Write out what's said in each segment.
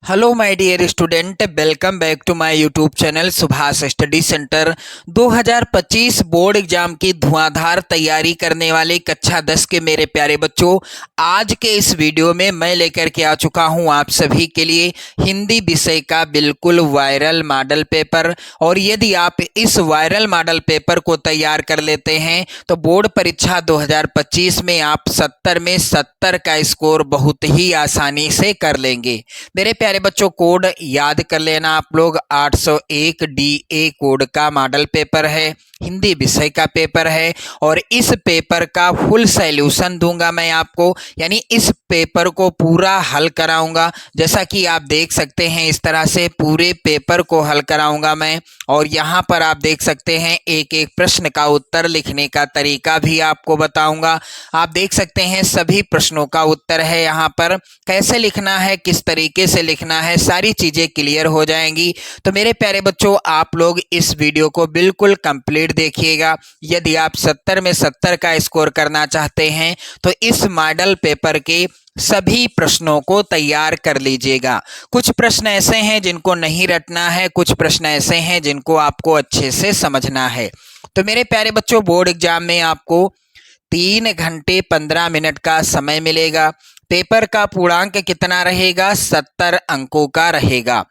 Hello my dear student, welcome back to my YouTube channel Subhash study centre. 2025 board exam की धुआंधार तैयारी करने वाले कक्षा 10 के मेरे प्यारे बच्चों, आज के इस वीडियो में मैं लेकर के आ चुका हूं आप सभी के लिए हिंदी विषय का बिल्कुल वायरल मॉडल पेपर। और यदि आप इस वायरल मॉडल पेपर को तैयार कर लेते हैं तो बोर्ड परीक्षा 2025 में आप 70 में 70 का स्कोर बहुत ही आसानी से कर लेंगे। मेरे प्यारे बच्चों, कोड याद कर लेना आप लोग। 801 DA कोड का मॉडल पेपर है, हिंदी विषय का पेपर है और इस पेपर का फुल सॉल्यूशन दूंगा मैं आपको, यानी इस पेपर को पूरा हल कराऊंगा। जैसा कि आप देख सकते हैं इस तरह से पूरे पेपर को हल कराऊंगा मैं। और यहाँ पर आप देख सकते हैं एक एक प्रश्न का उत्तर लिखने का तरीका भी आपको बताऊंगा। आप देख सकते हैं सभी प्रश्नों का उत्तर है यहाँ पर, कैसे लिखना है, किस तरीके से लिखना है, सारी चीजें क्लियर हो जाएंगी। तो मेरे प्यारे बच्चों, आप लोग इस वीडियो को बिल्कुल कंप्लीट देखिएगा। यदि आप 70 में 70 का स्कोर करना चाहते हैं तो इस मॉडल पेपर के सभी प्रश्नों को तैयार कर लीजिएगा। कुछ प्रश्न ऐसे हैं जिनको नहीं रटना है, कुछ प्रश्न ऐसे हैं जिनको आपको अच्छे से समझना है। तो मेरे प्यारे बच्चों, बोर्ड एग्जाम में आपको 3 घंटे 15 मिनट का समय मिलेगा। पेपर का पूर्णांक कितना रहेगा? 70 अंकों का रहेगा।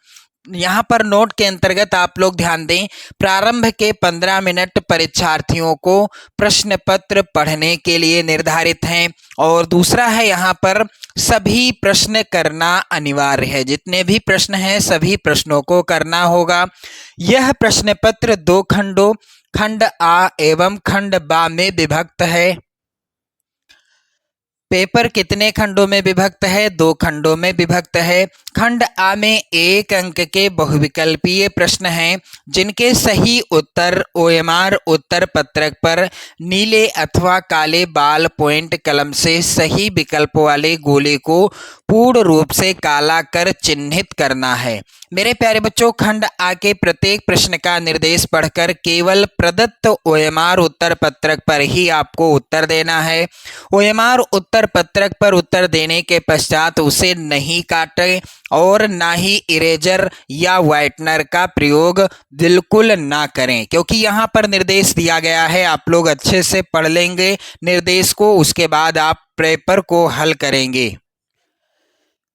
यहाँ पर नोट के अंतर्गत आप लोग ध्यान दें, प्रारंभ के 15 मिनट परीक्षार्थियों को प्रश्न पत्र पढ़ने के लिए निर्धारित हैं। और दूसरा है, यहाँ पर सभी प्रश्न करना अनिवार्य है। जितने भी प्रश्न हैं सभी प्रश्नों को करना होगा। यह प्रश्न पत्र 2 खंडों, खंड आ एवं खंड बा में विभक्त है। पेपर कितने खंडों में विभक्त है? 2 खंडों में विभक्त है। खंड आ में 1 अंक के बहुविकल्पीय प्रश्न हैं जिनके सही उत्तर OMR उत्तर पत्रक पर नीले अथवा काले बाल पॉइंट कलम से सही विकल्प वाले गोले को पूर्ण रूप से काला कर चिन्हित करना है। मेरे प्यारे बच्चों, खंड आ के प्रत्येक प्रश्न का निर्देश पढ़कर केवल प्रदत्त OMR उत्तर पत्रक पर ही आपको उत्तर देना है। OMR उत्तर पत्रक पर उत्तर देने के पश्चात उसे नहीं काटें और ना ही इरेजर या व्हाइटनर का प्रयोग बिल्कुल ना करें, क्योंकि यहाँ पर निर्देश दिया गया है। आप लोग अच्छे से पढ़ लेंगे निर्देश को, उसके बाद आप पेपर को हल करेंगे।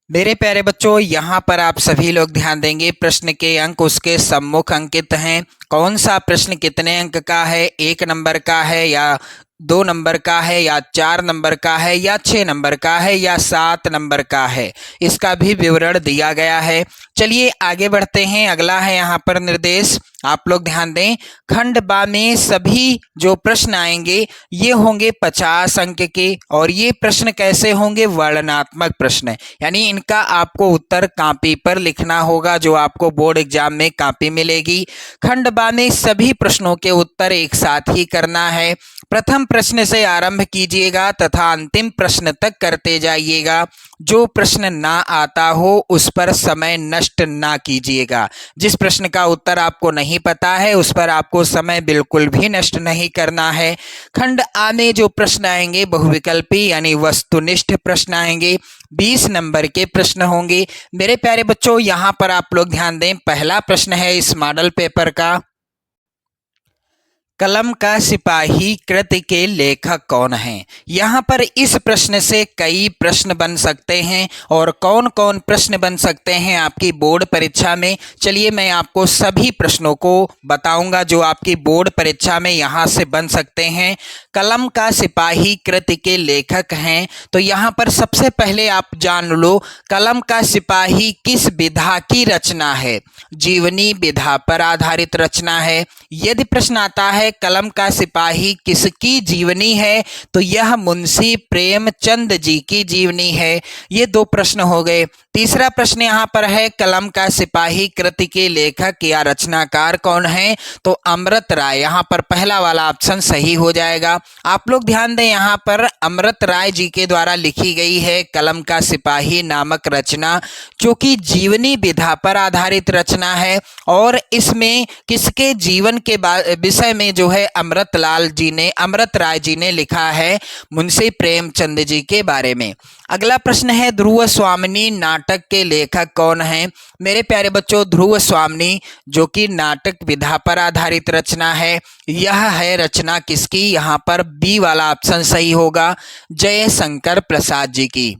मेरे प्यारे बच्चों, यहाँ पर आप सभी लोग ध्यान देंगे, प्रश्न के अंक उसके सम्मुख अंकित हैं। कौन सा प्रश्न कितने अंक का है? 1 नंबर का है या 2 नंबर का है या 4 नंबर का है या 6 नंबर का है या 7 नंबर का है, इसका भी विवरण दिया गया है। चलिए आगे बढ़ते हैं। अगला है यहाँ पर निर्देश, आप लोग ध्यान दें। खंड बा में सभी जो प्रश्न आएंगे ये होंगे 50 अंक के। और ये प्रश्न कैसे होंगे? वर्णनात्मक प्रश्न, यानी इनका आपको उत्तर कॉपी पर लिखना होगा, जो आपको बोर्ड एग्जाम में कॉपी मिलेगी। खंड बा में सभी प्रश्नों के उत्तर एक साथ ही करना है। प्रथम प्रश्न से आरंभ कीजिएगा तथा अंतिम प्रश्न तक करते जाइएगा। जो प्रश्न ना आता हो उस पर समय नष्ट ना कीजिएगा। जिस प्रश्न का उत्तर आपको नहीं पता है उस पर आपको समय बिल्कुल भी नष्ट नहीं करना है। खंड आ में जो प्रश्न आएंगे बहुविकल्पी यानी वस्तुनिष्ठ प्रश्न आएंगे, 20 नंबर के प्रश्न होंगे। मेरे प्यारे बच्चों, यहाँ पर आप लोग ध्यान दें, पहला प्रश्न है इस मॉडल पेपर का, कलम का सिपाही कृति के लेखक कौन हैं? यहाँ पर इस प्रश्न से कई प्रश्न बन सकते हैं। और कौन कौन प्रश्न बन सकते हैं आपकी बोर्ड परीक्षा में, चलिए मैं आपको सभी प्रश्नों को बताऊंगा जो आपकी बोर्ड परीक्षा में यहाँ से बन सकते हैं। कलम का सिपाही कृति के लेखक हैं, तो यहाँ पर सबसे पहले आप जान लो कलम का सिपाही किस विधा की रचना है। जीवनी विधा पर आधारित रचना है। यदि प्रश्न आता है कलम का सिपाही किसकी जीवनी है, तो यह मुंशी प्रेमचंद जी की जीवनी है। ये 2 प्रश्न हो गए। तीसरा प्रश्न यहाँ पर है, कलम का सिपाही कृति के लेखक या रचनाकार कौन है? तो अमृत राय। यहाँ पर पहला वाला ऑप्शन सही हो जाएगा। आप लोग ध्यान दें, यहाँ पर अमृत राय जी के द्वारा लिखी गई है कलम का सिपाही नामक रचना, जो कि जीवनी विधा पर आधारित रचना है। और इसमें किसके जीवन के विषय में जो है अमृत राय जी ने लिखा है? मुंशी प्रेमचंद जी के बारे में। अगला प्रश्न है, ध्रुव स्वामिनी नाटक नाटक के लेखक कौन हैं? मेरे प्यारे बच्चों, ध्रुव स्वामी, जो कि नाटक विधा पर आधारित रचना है। यह है रचना किसकी? यहाँ पर बी वाला ऑप्शन सही होगा, जयशंकर प्रसाद जी की।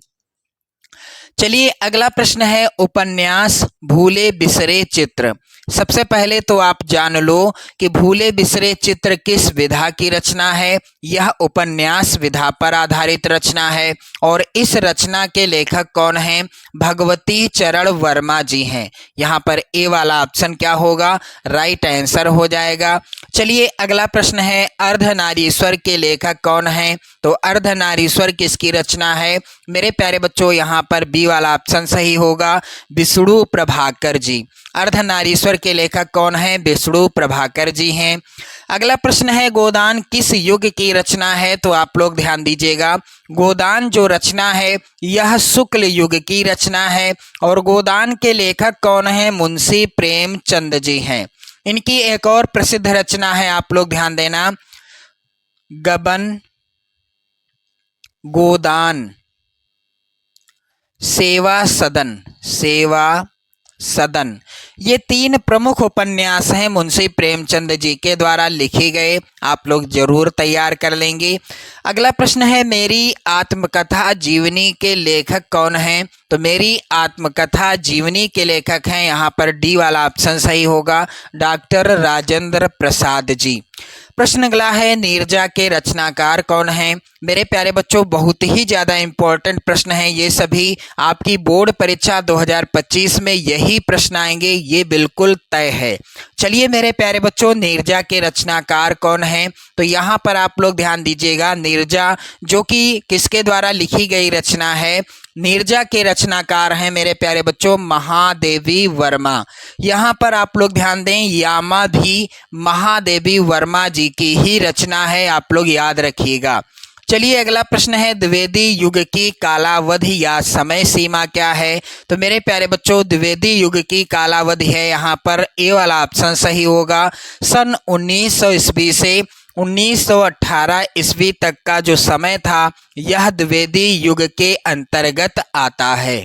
चलिए अगला प्रश्न है उपन्यास भूले बिसरे चित्र। सबसे पहले तो आप जान लो कि भूले बिसरे चित्र किस विधा की रचना है। यह उपन्यास विधा पर आधारित रचना है और इस रचना के लेखक कौन हैं? भगवती चरण वर्मा जी हैं। यहाँ पर ए वाला ऑप्शन क्या होगा? राइट आंसर हो जाएगा। चलिए अगला प्रश्न है अर्धनारीश्वर के लेखक कौन हैं? तो अर्धनारीश्वर किसकी रचना है? मेरे प्यारे बच्चों, यहाँ पर बी वाला ऑप्शन सही होगा, विष्णु प्रभाकर जी। अर्धनारीश्वर के लेखक कौन हैं? विष्णु प्रभाकर जी हैं। अगला प्रश्न है गोदान किस युग की रचना है? तो आप लोग ध्यान दीजिएगा, गोदान जो रचना है यह शुक्ल युग की रचना है और गोदान के लेखक कौन हैं? मुंशी प्रेमचंद जी हैं। इनकी एक और प्रसिद्ध रचना है, आप लोग ध्यान देना, गबन, गोदान, सेवा सदन, ये तीन प्रमुख उपन्यास हैं मुंशी प्रेमचंद जी के द्वारा लिखे गए। आप लोग जरूर तैयार कर लेंगे। अगला प्रश्न है मेरी आत्मकथा जीवनी के लेखक कौन हैं? तो मेरी आत्मकथा जीवनी के लेखक हैं, यहाँ पर डी वाला ऑप्शन सही होगा, डॉक्टर राजेंद्र प्रसाद जी। प्रश्न अगला है नीरजा के रचनाकार कौन हैं? मेरे प्यारे बच्चों, बहुत ही ज़्यादा इम्पोर्टेंट प्रश्न है ये सभी। आपकी बोर्ड परीक्षा 2025 में यही प्रश्न आएंगे, ये बिल्कुल तय है। चलिए मेरे प्यारे बच्चों, नीरजा के रचनाकार कौन हैं? तो यहाँ पर आप लोग ध्यान दीजिएगा, नीरजा जो कि किसके द्वारा लिखी गई रचना है? नीरजा के रचनाकार हैं मेरे प्यारे बच्चों महादेवी वर्मा। यहाँ पर आप लोग ध्यान दें, यामा भी महादेवी वर्मा जी की ही रचना है, आप लोग याद रखिएगा। चलिए अगला प्रश्न है द्विवेदी युग की कालावधि या समय सीमा क्या है? तो मेरे प्यारे बच्चों, द्विवेदी युग की कालावधि है, यहाँ पर ए वाला ऑप्शन सही होगा, सन 1900 ईस्वी से 1918 ईस्वी तक का जो समय था यह द्विवेदी युग के अंतर्गत आता है।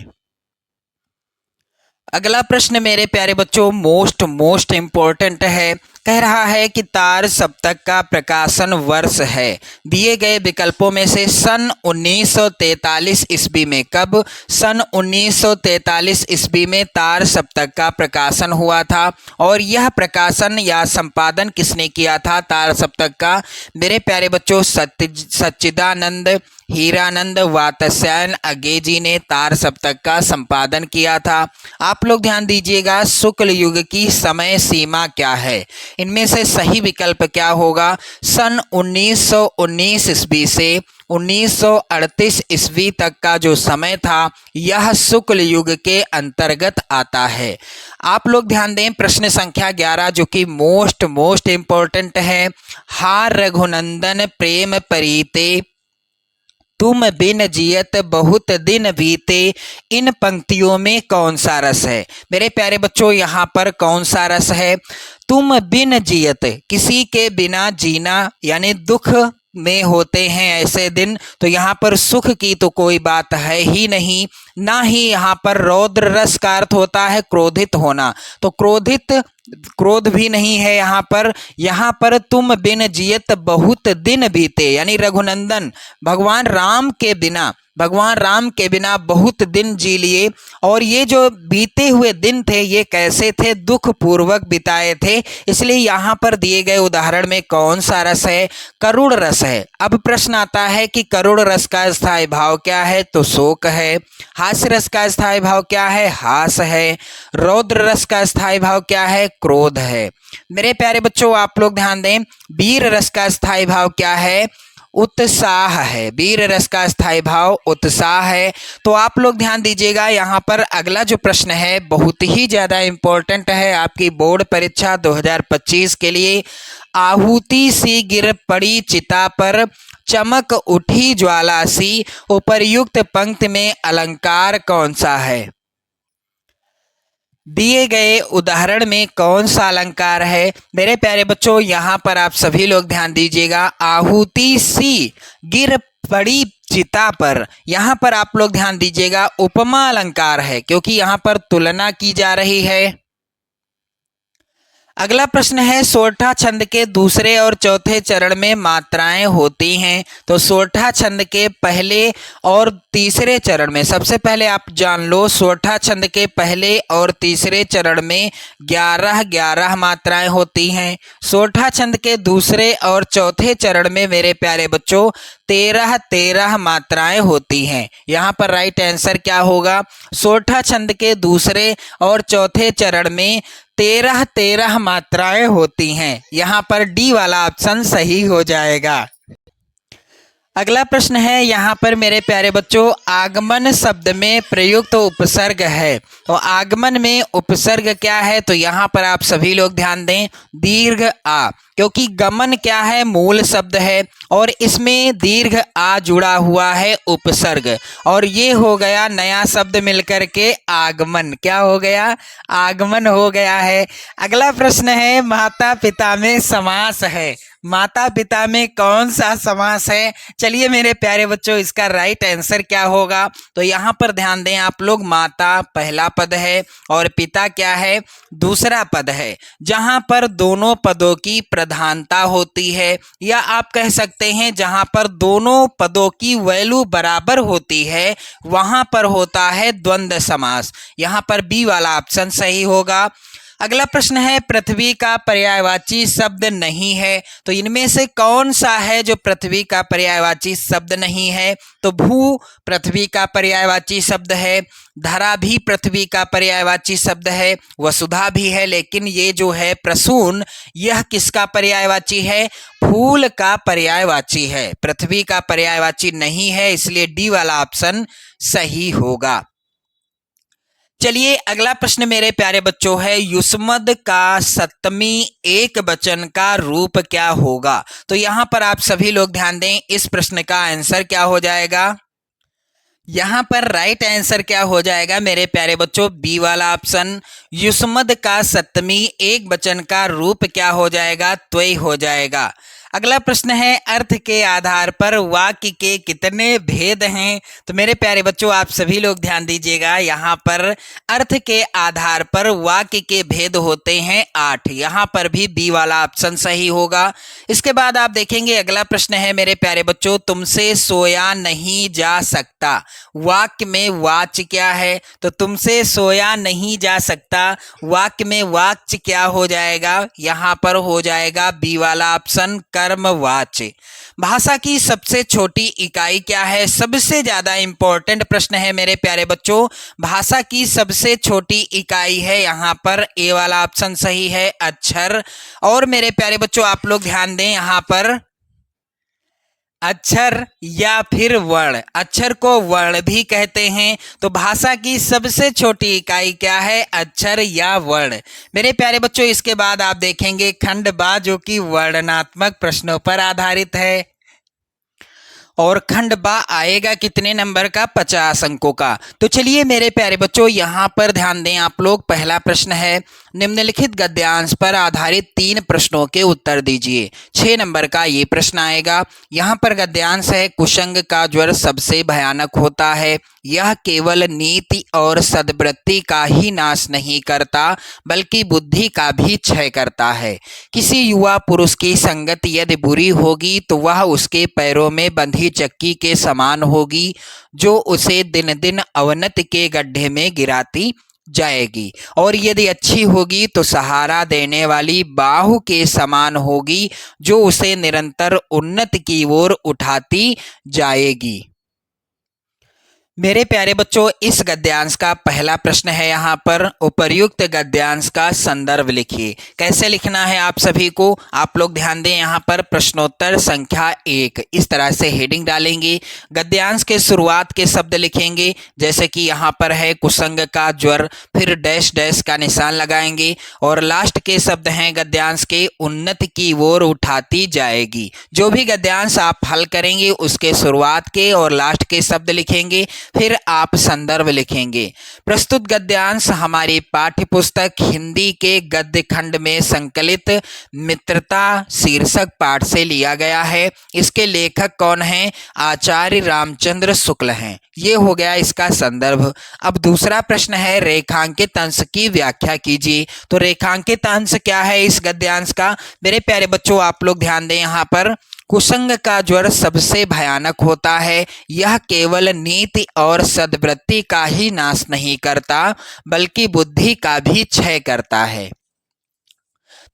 अगला प्रश्न मेरे प्यारे बच्चों मोस्ट इम्पोर्टेंट है, कह रहा है कि तार सप्तक का प्रकाशन वर्ष है। दिए गए विकल्पों में से सन 1943 ईस्वी में, कब? सन 1943 ईस्वी में तार सप्तक का प्रकाशन हुआ था और यह प्रकाशन या संपादन किसने किया था तार सप्तक का? मेरे प्यारे बच्चों सच्चिदानंद हीरानंद वात्स्यायन अगे जी ने तार सप्तक का संपादन किया था। आप लोग ध्यान दीजिएगा, शुक्ल युग की समय सीमा क्या है? इनमें से सही विकल्प क्या होगा? सन 1919 ईस्वी से 1938 ईस्वी तक का जो समय था यह शुक्ल युग के अंतर्गत आता है। आप लोग ध्यान दें, प्रश्न संख्या 11 जो कि मोस्ट इम्पोर्टेंट है, हा रघुनंदन प्रेम परीते तुम बिन जियत बहुत दिन बीते, इन पंक्तियों में कौन सा रस है? मेरे प्यारे बच्चों, यहाँ पर कौन सा रस है? तुम बिन जियत, किसी के बिना जीना, यानी दुख में होते हैं ऐसे दिन, तो यहाँ पर सुख की तो कोई बात है ही नहीं, ना ही यहाँ पर रौद्र रस का अर्थ होता है क्रोधित होना, तो क्रोध भी नहीं है यहाँ पर तुम बिन जियत बहुत दिन बीते, यानी रघुनंदन भगवान राम के बिना बहुत दिन जी लिए, और ये जो बीते हुए दिन थे ये कैसे थे? दुख पूर्वक बिताए थे। इसलिए यहाँ पर दिए गए उदाहरण में कौन सा रस है? करुण रस है। अब प्रश्न आता है कि करुण रस का स्थायी भाव क्या है? तो शोक है। हास्य रस का स्थायी भाव क्या है? हास है। रौद्र रस का स्थायी भाव क्या है? क्रोध है। मेरे प्यारे बच्चों, आप लोग ध्यान दें, वीर रस का स्थायी भाव क्या है? उत्साह है। वीर रस का स्थायी भाव उत्साह है। तो आप लोग ध्यान दीजिएगा, यहाँ पर अगला जो प्रश्न है बहुत ही ज़्यादा इम्पोर्टेंट है आपकी बोर्ड परीक्षा 2025 के लिए। आहुति सी गिर पड़ी चिता पर, चमक उठी ज्वाला सी, उपर्युक्त पंक्ति में अलंकार कौन सा है? दिए गए उदाहरण में कौन सा अलंकार है? मेरे प्यारे बच्चों, यहाँ पर आप सभी लोग ध्यान दीजिएगा, आहुति सी गिर पड़ी चिता पर। यहाँ पर आप लोग ध्यान दीजिएगा, उपमा अलंकार है क्योंकि यहाँ पर तुलना की जा रही है। अगला प्रश्न है, सोरठा छंद के दूसरे और चौथे चरण में मात्राएं होती हैं। तो सोरठा छंद के पहले और तीसरे चरण में, सबसे पहले आप जान लो, सोरठा छंद के पहले और तीसरे चरण में 11-11 मात्राएं होती हैं। सोरठा छंद के दूसरे और चौथे चरण में मेरे प्यारे बच्चों 13-13 मात्राएं होती हैं। यहाँ पर राइट आंसर क्या होगा? सोरठा छंद के दूसरे और चौथे चरण में 13-13 मात्राएं होती हैं। यहाँ पर डी वाला ऑप्शन सही हो जाएगा। अगला प्रश्न है, यहाँ पर मेरे प्यारे बच्चों आगमन शब्द में प्रयुक्त उपसर्ग है। तो आगमन में उपसर्ग क्या है? तो यहाँ पर आप सभी लोग ध्यान दें, दीर्घ आ, क्योंकि गमन क्या है? मूल शब्द है और इसमें दीर्घ आ जुड़ा हुआ है उपसर्ग, और ये हो गया नया शब्द मिलकर के आगमन। क्या हो गया? आगमन हो गया है। अगला प्रश्न है, माता पिता में समास है। माता पिता में कौन सा समास है? चलिए मेरे प्यारे बच्चों, इसका राइट आंसर क्या होगा? तो यहाँ पर ध्यान दें आप लोग, माता पहला पद है और पिता क्या है? दूसरा पद है। जहाँ पर दोनों पदों की प्रधानता होती है, या आप कह सकते हैं जहाँ पर दोनों पदों की वैल्यू बराबर होती है, वहाँ पर होता है द्वंद्व समास। यहाँ पर बी वाला ऑप्शन सही होगा। अगला प्रश्न है, पृथ्वी का पर्यायवाची शब्द नहीं है। तो इनमें से कौन सा है जो पृथ्वी का पर्यायवाची शब्द नहीं है? तो भू पृथ्वी का पर्यायवाची शब्द है, धरा भी पृथ्वी का पर्यायवाची शब्द है, वसुधा भी है, लेकिन ये जो है प्रसून, यह किसका पर्यायवाची है? फूल का पर्यायवाची है, पृथ्वी का पर्यायवाची नहीं है, इसलिए डी वाला ऑप्शन सही होगा। चलिए अगला प्रश्न मेरे प्यारे बच्चों है, युष्मद का सप्तमी एक वचन का रूप क्या होगा? तो यहाँ पर आप सभी लोग ध्यान दें, इस प्रश्न का आंसर क्या हो जाएगा? यहाँ पर राइट आंसर क्या हो जाएगा मेरे प्यारे बच्चों? बी वाला ऑप्शन। युष्मद का सप्तमी एक वचन का रूप क्या हो जाएगा? त्वयी हो जाएगा। अगला प्रश्न है, अर्थ के आधार पर वाक्य के कितने भेद हैं? तो मेरे प्यारे बच्चों आप सभी लोग ध्यान दीजिएगा, यहाँ पर अर्थ के आधार पर वाक्य के भेद होते हैं 8। यहाँ पर भी बी वाला ऑप्शन सही होगा। इसके बाद आप देखेंगे अगला प्रश्न है मेरे प्यारे बच्चों, तुमसे सोया नहीं जा सकता। वाक्य में वाच्य क्या है? तो तुमसे सोया नहीं जा सकता, वाक्य में वाच्य क्या हो जाएगा? यहाँ पर हो जाएगा बी वाला ऑप्शन, कर्मवाच्य। भाषा की सबसे छोटी इकाई क्या है? सबसे ज्यादा इंपॉर्टेंट प्रश्न है मेरे प्यारे बच्चों, भाषा की सबसे छोटी इकाई है यहाँ पर ए वाला ऑप्शन सही है, अक्षर। और मेरे प्यारे बच्चों आप लोग ध्यान दें, यहाँ पर अक्षर या फिर वर्ण, अक्षर को वर्ण भी कहते हैं। तो भाषा की सबसे छोटी इकाई क्या है? अक्षर या वर्ण। मेरे प्यारे बच्चों इसके बाद आप देखेंगे खंड बा, जो कि वर्णनात्मक प्रश्नों पर आधारित है, और खंड बा आएगा कितने नंबर का? 50 अंकों का। तो चलिए मेरे प्यारे बच्चों यहाँ पर ध्यान दें आप लोग, पहला प्रश्न है, निम्नलिखित गद्यांश पर आधारित 3 प्रश्नों के उत्तर दीजिए। 6 नंबर का ये प्रश्न आएगा। यहाँ पर गद्यांश है, कुसंग का ज्वर सबसे भयानक होता है, यह केवल नीति और सद्वृत्ति का ही नाश नहीं करता बल्कि बुद्धि का भी क्षय करता है। किसी युवा पुरुष की संगत यदि बुरी होगी तो वह उसके पैरों में बंधी चक्की के समान होगी, जो उसे दिन दिन अवनति के गड्ढे में गिराती जाएगी, और यदि अच्छी होगी तो सहारा देने वाली बाहु के समान होगी, जो उसे निरंतर उन्नति की ओर उठाती जाएगी। मेरे प्यारे बच्चों इस गद्यांश का पहला प्रश्न है, यहाँ पर उपर्युक्त गद्यांश का संदर्भ लिखिए। कैसे लिखना है आप सभी को? आप लोग ध्यान दें, यहाँ पर प्रश्नोत्तर संख्या 1 इस तरह से हेडिंग डालेंगे। गद्यांश के शुरुआत के शब्द लिखेंगे, जैसे कि यहाँ पर है कुसंग का ज्वर, फिर डैश डैश का निशान लगाएंगे, और लास्ट के शब्द हैं गद्यांश के, उन्नति की ओर उठाती जाएगी। जो भी गद्यांश आप हल करेंगे उसके शुरुआत के और लास्ट के शब्द लिखेंगे। फिर आप संदर्भ लिखेंगे। प्रस्तुत गद्यांश हमारी पाठ्य पुस्तक हिंदी के गद्य खंड में संकलित मित्रता शीर्षक पाठ से लिया गया है। इसके लेखक कौन हैं? आचार्य रामचंद्र शुक्ल हैं। ये हो गया इसका संदर्भ। अब दूसरा प्रश्न है, रेखांकित अंश की व्याख्या कीजिए। तो रेखांकित अंश क्या है इस गद्यांश का? मेरे प्यारे बच्चों, आप लोग ध्यान दें यहाँ पर। कुसंग का ज्वर सबसे भयानक होता है। यह केवल नीति और सद्वृत्ति का ही नाश नहीं करता, बल्कि बुद्धि का भी क्षय करता है।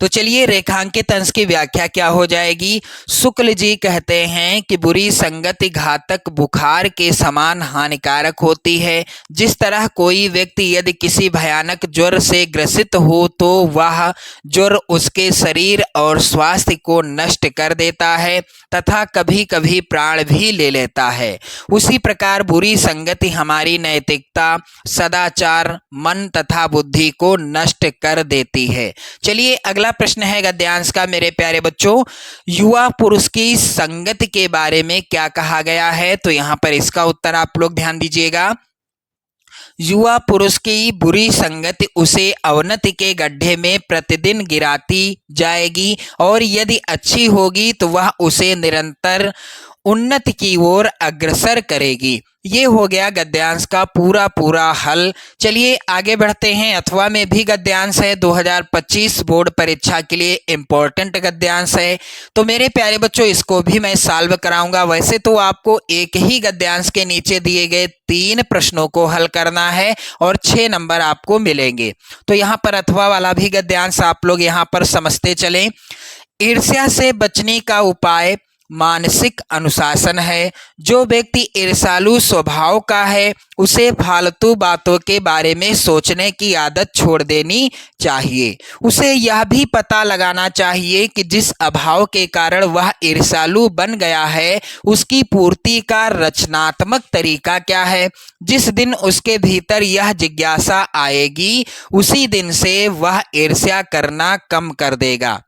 तो चलिए रेखांकित अंश की व्याख्या क्या हो जाएगी। शुक्ल जी कहते हैं कि बुरी संगति घातक बुखार के समान हानिकारक होती है। जिस तरह कोई व्यक्ति यदि किसी भयानक ज्वर से ग्रसित हो तो वह ज्वर उसके शरीर और स्वास्थ्य को नष्ट कर देता है तथा कभी कभी प्राण भी ले लेता है, उसी प्रकार बुरी संगति हमारी नैतिकता, सदाचार, मन तथा बुद्धि को नष्ट कर देती है। चलिए अगला प्रश्न है गद्यांश का मेरे प्यारे बच्चों, युवा पुरुष की संगति के बारे में क्या कहा गया है? तो यहाँ पर इसका उत्तर आप लोग ध्यान दीजिएगा। युवा पुरुष की बुरी संगति उसे अवनति के गड्ढे में प्रतिदिन गिराती जाएगी और यदि अच्छी होगी तो वह उसे निरंतर उन्नति की ओर अग्रसर करेगी। ये हो गया गद्यांश का पूरा हल। चलिए आगे बढ़ते हैं। अथवा में भी गद्यांश है, 2025 बोर्ड परीक्षा के लिए इम्पोर्टेंट गद्यांश है। तो मेरे प्यारे बच्चों, इसको भी मैं सॉल्व कराऊंगा। वैसे तो आपको एक ही गद्यांश के नीचे दिए गए 3 प्रश्नों को हल करना है और 6 नंबर आपको मिलेंगे। तो यहाँ पर अथवा वाला भी गद्यांश आप लोग यहाँ पर समझते चलें। ईर्ष्या से बचने का उपाय मानसिक अनुशासन है। जो व्यक्ति ईर्ष्यालु स्वभाव का है उसे फालतू बातों के बारे में सोचने की आदत छोड़ देनी चाहिए। उसे यह भी पता लगाना चाहिए कि जिस अभाव के कारण वह ईर्ष्यालु बन गया है उसकी पूर्ति का रचनात्मक तरीका क्या है। जिस दिन उसके भीतर यह जिज्ञासा आएगी उसी दिन से वह ईर्ष्या करना कम कर देगा।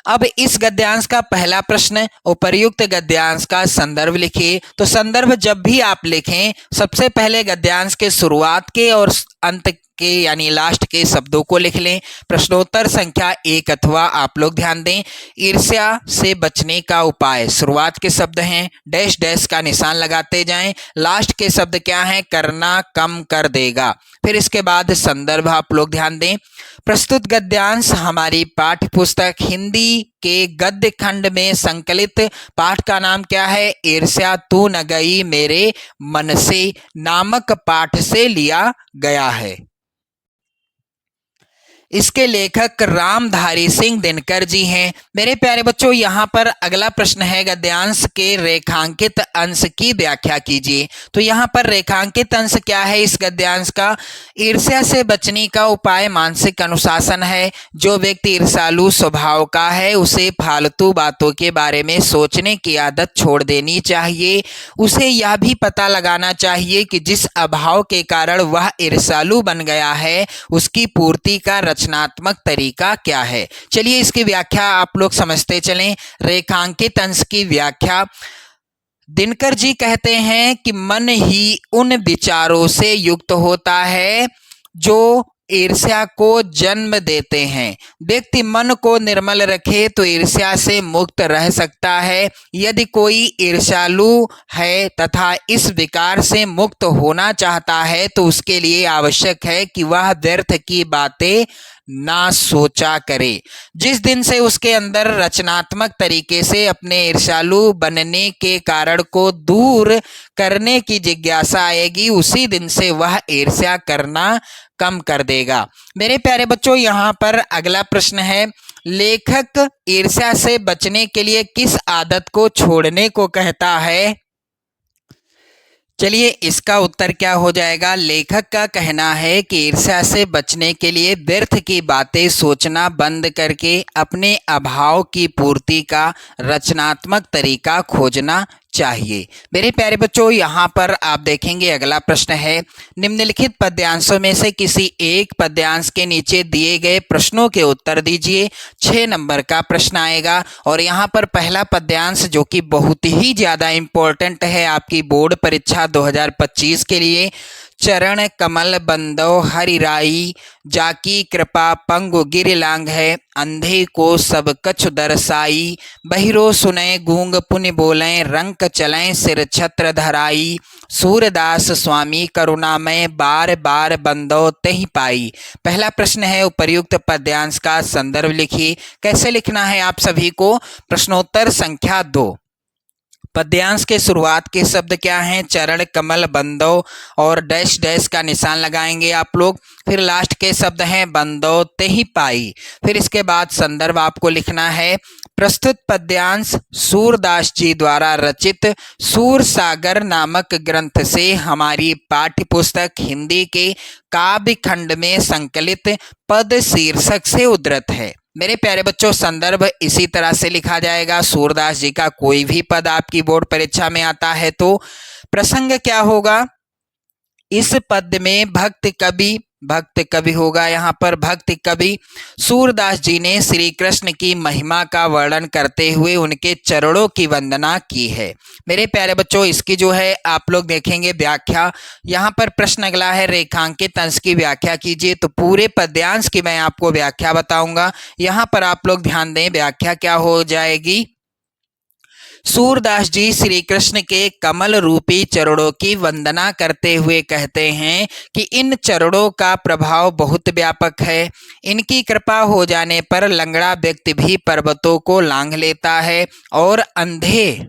अब इस गद्यांश का पहला प्रश्न, उपर्युक्त गद्यांश का संदर्भ लिखिए। तो संदर्भ जब भी आप लिखें सबसे पहले गद्यांश के शुरुआत के और अंत के यानी लास्ट के शब्दों को लिख लें। प्रश्नोत्तर संख्या 1 अथवा आप लोग ध्यान दें। ईर्ष्या से बचने का उपाय, शुरुआत के शब्द हैं, डैश डैश का निशान लगाते जाएं। लास्ट के शब्द क्या हैं? करना कम कर देगा। फिर इसके बाद संदर्भ आप लोग ध्यान दें। प्रस्तुत गद्यांश हमारी पाठ्य पुस्तक हिंदी के गद्य खंड में संकलित पाठ का नाम क्या है? ईर्ष्या तू न गई मेरे मन से नामक पाठ से लिया गया है। इसके लेखक रामधारी सिंह दिनकर जी हैं। मेरे प्यारे बच्चों, यहाँ पर अगला प्रश्न है, गद्यांश के रेखांकित अंश की व्याख्या कीजिए। तो यहाँ पर रेखांकित अंश क्या है इस गद्यांश का? ईर्ष्या से बचने का उपाय मानसिक अनुशासन है। जो व्यक्ति ईर्ष्यालु स्वभाव का है उसे फालतू बातों के बारे में सोचने की आदत छोड़ देनी चाहिए। उसे यह भी पता लगाना चाहिए कि जिस अभाव के कारण वह ईर्ष्यालु बन गया है उसकी पूर्ति का रचनात्मक तरीका क्या है। चलिए इसकी व्याख्या आप लोग समझते चलें। रेखांकित अंश की व्याख्या, दिनकर जी कहते हैं कि मन ही उन विचारों से युक्त होता है जो ईर्ष्या को जन्म देते हैं। व्यक्ति मन को निर्मल रखे तो ईर्ष्या से मुक्त रह सकता है। यदि कोई ईर्ष्यालु है तथा इस विकार से मुक्त होना चाहता है तो उसके लिए आवश्यक है कि वह व्यर्थ की बातें ना सोचा करे। जिस दिन से उसके अंदर रचनात्मक तरीके से अपने ईर्ष्यालु बनने के कारण को दूर करने की जिज्ञासा आएगी उसी दिन से वह ईर्ष्या करना कम कर देगा। मेरे प्यारे बच्चों, यहाँ पर अगला प्रश्न है, लेखक ईर्ष्या से बचने के लिए किस आदत को छोड़ने को कहता है? चलिए इसका उत्तर क्या हो जाएगा। लेखक का कहना है कि ईर्ष्या से बचने के लिए व्यर्थ की बातें सोचना बंद करके अपने अभाव की पूर्ति का रचनात्मक तरीका खोजना चाहिए। मेरे प्यारे बच्चों, यहाँ पर आप देखेंगे अगला प्रश्न है, निम्नलिखित पद्यांशों में से किसी एक पद्यांश के नीचे दिए गए प्रश्नों के उत्तर दीजिए। 6 नंबर का प्रश्न आएगा और यहाँ पर पहला पद्यांश जो कि बहुत ही ज़्यादा इम्पोर्टेंट है आपकी बोर्ड परीक्षा 2025 के लिए, चरण कमल बंदो हरिराई, जाकी कृपा पंगु गिर लांग है, अंधे को सब कछु दरसाई, बहिरो सुने गूंग पुनि बोलें, रंक चलें सिर छत्र धराई, सूरदास स्वामी करुणामय, बार बार बंदो तहि पाई। पहला प्रश्न है, उपर्युक्त पद्यांश का संदर्भ लिखिए। कैसे लिखना है आप सभी को? प्रश्नोत्तर संख्या 2। पद्यांश के शुरुआत के शब्द क्या हैं? चरण कमल बंदो और डैश डैश का निशान लगाएंगे आप लोग। फिर लास्ट के शब्द हैं बंदो तेहि पाई। फिर इसके बाद संदर्भ आपको लिखना है। प्रस्तुत पद्यांश सूरदास जी द्वारा रचित सूर सागर नामक ग्रंथ से हमारी पाठ्य पुस्तक हिंदी के काव्य खंड में संकलित पद शीर्षक से उद्धृत है। मेरे प्यारे बच्चों, संदर्भ इसी तरह से लिखा जाएगा। सूरदास जी का कोई भी पद आपकी बोर्ड परीक्षा में आता है तो प्रसंग क्या होगा? इस पद में भक्त कवि होगा। यहाँ पर भक्त कवि सूरदास जी ने श्री कृष्ण की महिमा का वर्णन करते हुए उनके चरणों की वंदना की है। मेरे प्यारे बच्चों, इसकी जो है आप लोग देखेंगे व्याख्या। यहाँ पर प्रश्न अगला है, रेखांकित अंश की व्याख्या कीजिए। तो पूरे पद्यांश की मैं आपको व्याख्या बताऊंगा। यहाँ पर आप लोग ध्यान दें, व्याख्या क्या हो जाएगी। सूरदास जी श्री कृष्ण के कमल रूपी चरणों की वंदना करते हुए कहते हैं कि इन चरणों का प्रभाव बहुत व्यापक है। इनकी कृपा हो जाने पर लंगड़ा व्यक्ति भी पर्वतों को लांघ लेता है और अंधे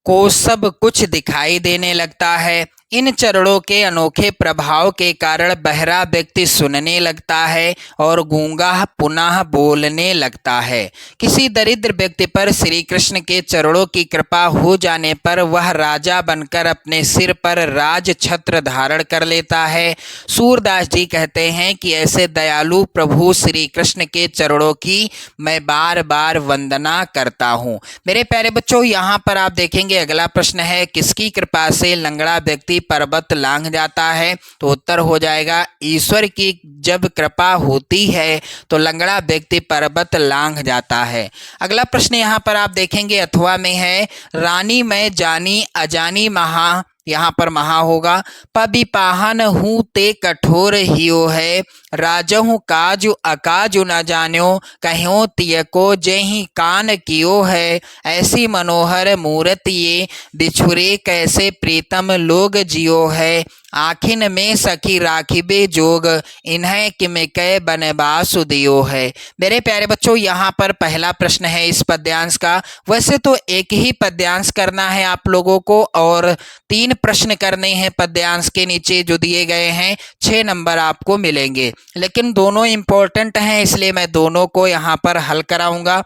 को सब कुछ दिखाई देने लगता है। इन चरणों के अनोखे प्रभाव के कारण बहरा व्यक्ति सुनने लगता है और गूंगा पुनः बोलने लगता है। किसी दरिद्र व्यक्ति पर श्री कृष्ण के चरणों की कृपा हो जाने पर वह राजा बनकर अपने सिर पर राज छत्र धारण कर लेता है। सूरदास जी कहते हैं कि ऐसे दयालु प्रभु श्री कृष्ण के चरणों की मैं बार बार वंदना करता हूँ। मेरे प्यारे बच्चों, यहाँ पर आप देखेंगे अगला प्रश्न है, किसकी कृपा से लंगड़ा व्यक्ति पर्वत लांघ जाता है? तो उत्तर हो जाएगा, ईश्वर की जब कृपा होती है तो लंगड़ा व्यक्ति पर्वत लांघ जाता है। अगला प्रश्न यहाँ पर आप देखेंगे अथवा में है, रानी मैं जानी अजानी महा, यहाँ पर महा होगा। पबिपाहन हूँ ते कठोर हियो है, राजहु काजु अकाजु न जान्यो, कहो तियको जेहि कान कियो है, ऐसी मनोहर मूर्ति ये बिछुरे कैसे प्रीतम लोग जियो है, आखिन में सखी राखिबे जोग, इन्हें किम कै बनवासु दियो है। मेरे प्यारे बच्चों, यहाँ पर पहला प्रश्न है इस पद्यांश का। वैसे तो एक ही पद्यांश करना है आप लोगों को और 3 प्रश्न करने हैं पद्यांश के नीचे जो दिए गए हैं। 6 नंबर आपको मिलेंगे, लेकिन दोनों इंपॉर्टेंट हैं इसलिए मैं दोनों को यहाँ पर हल कराऊंगा।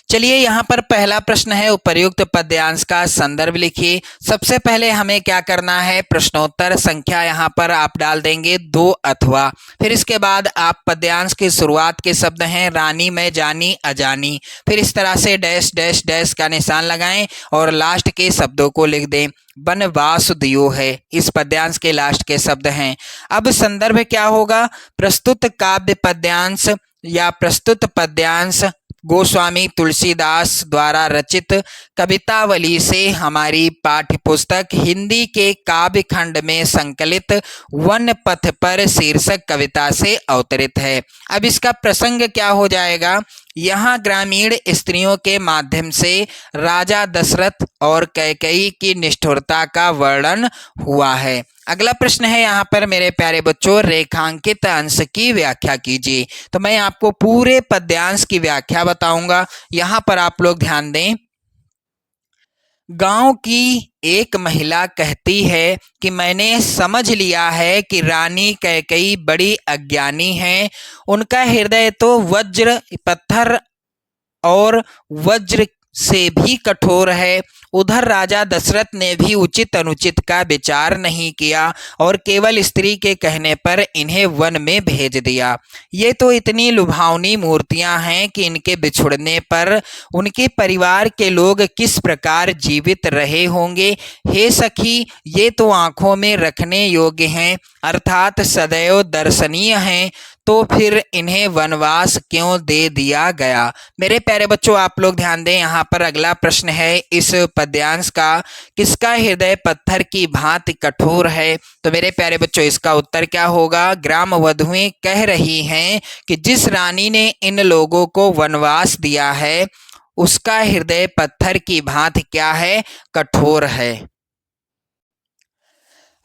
चलिए, यहाँ पर पहला प्रश्न है, उपर्युक्त पद्यांश का संदर्भ लिखिए। सबसे पहले हमें क्या करना है, प्रश्नोत्तर संख्या यहाँ पर आप डाल देंगे 2 अथवा। फिर इसके बाद आप पद्यांश की शुरुआत के शब्द हैं रानी मैं जानी अजानी, फिर इस तरह से डैश डैश डैश का निशान लगाएं और लास्ट के शब्दों को लिख दें। बनवास दियो है इस पद्यांश के लास्ट के शब्द हैं। अब संदर्भ क्या होगा, प्रस्तुत काव्य पद्यांश या प्रस्तुत पद्यांश गोस्वामी तुलसीदास द्वारा रचित कवितावली से हमारी पाठ्य पुस्तक हिंदी के काव्य खंड में संकलित वन पथ पर शीर्षक कविता से अवतरित है। अब इसका प्रसंग क्या हो जाएगा, यहाँ ग्रामीण स्त्रियों के माध्यम से राजा दशरथ और कैकेयी की निष्ठुरता का वर्णन हुआ है। अगला प्रश्न है यहाँ पर मेरे प्यारे बच्चों, रेखांकित अंश की व्याख्या कीजिए। तो मैं आपको पूरे पद्यांश की व्याख्या बताऊंगा, यहाँ पर आप लोग ध्यान दें। गांव की एक महिला कहती है कि मैंने समझ लिया है कि रानी कैकेयी बड़ी अज्ञानी है। उनका हृदय तो वज्र पत्थर और वज्र से भी कठोर है। उधर राजा दशरथ ने भी उचित अनुचित का विचार नहीं किया और केवल स्त्री के कहने पर इन्हें वन में भेज दिया। ये तो इतनी लुभावनी मूर्तियां हैं कि इनके बिछुड़ने पर उनके परिवार के लोग किस प्रकार जीवित रहे होंगे। हे सखी, ये तो आंखों में रखने योग्य हैं, अर्थात सदैव दर्शनीय हैं, तो फिर इन्हें वनवास क्यों दे दिया गया। मेरे प्यारे बच्चों, आप लोग ध्यान दें, यहाँ पर अगला प्रश्न है इस पद्यांश का, किसका हृदय पत्थर की भांति कठोर है। तो मेरे प्यारे बच्चों, इसका उत्तर क्या होगा। ग्राम वधुएं कह रही हैं कि जिस रानी ने इन लोगों को वनवास दिया है उसका हृदय पत्थर की भांति क्या है, कठोर है।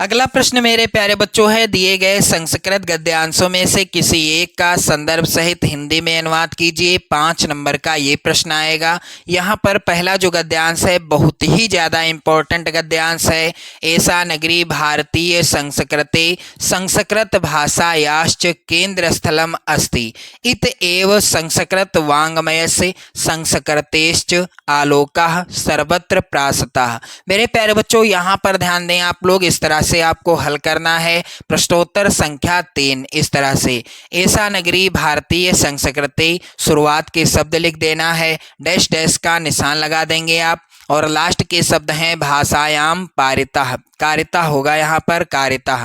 अगला प्रश्न मेरे प्यारे बच्चों है, दिए गए संस्कृत गद्यांशों में से किसी एक का संदर्भ सहित हिंदी में अनुवाद कीजिए। 5 नंबर का ये प्रश्न आएगा। यहाँ पर पहला जो गद्यांश है बहुत ही ज़्यादा इम्पोर्टेंट गद्यांश है। ऐसा नगरी भारतीय संस्कृते संस्कृत भाषायाश्च केंद्र स्थलम अस्ति इत एव संस्कृत वाङ्मयस्य संस्कृतेश्च आलोकः सर्वत्र प्रासतः। मेरे प्यारे बच्चों, यहाँ पर ध्यान दें आप लोग, इस तरह से आपको हल करना है। प्रश्नोत्तर संख्या 3 इस तरह से, ऐसा नगरी भारतीय संस्कृति, शुरुआत के शब्द लिख देना है, डैश डैश का निशान लगा देंगे आप, और लास्ट के शब्द हैं भाषायाम पारितः, कारिता होगा यहाँ पर, कारिता।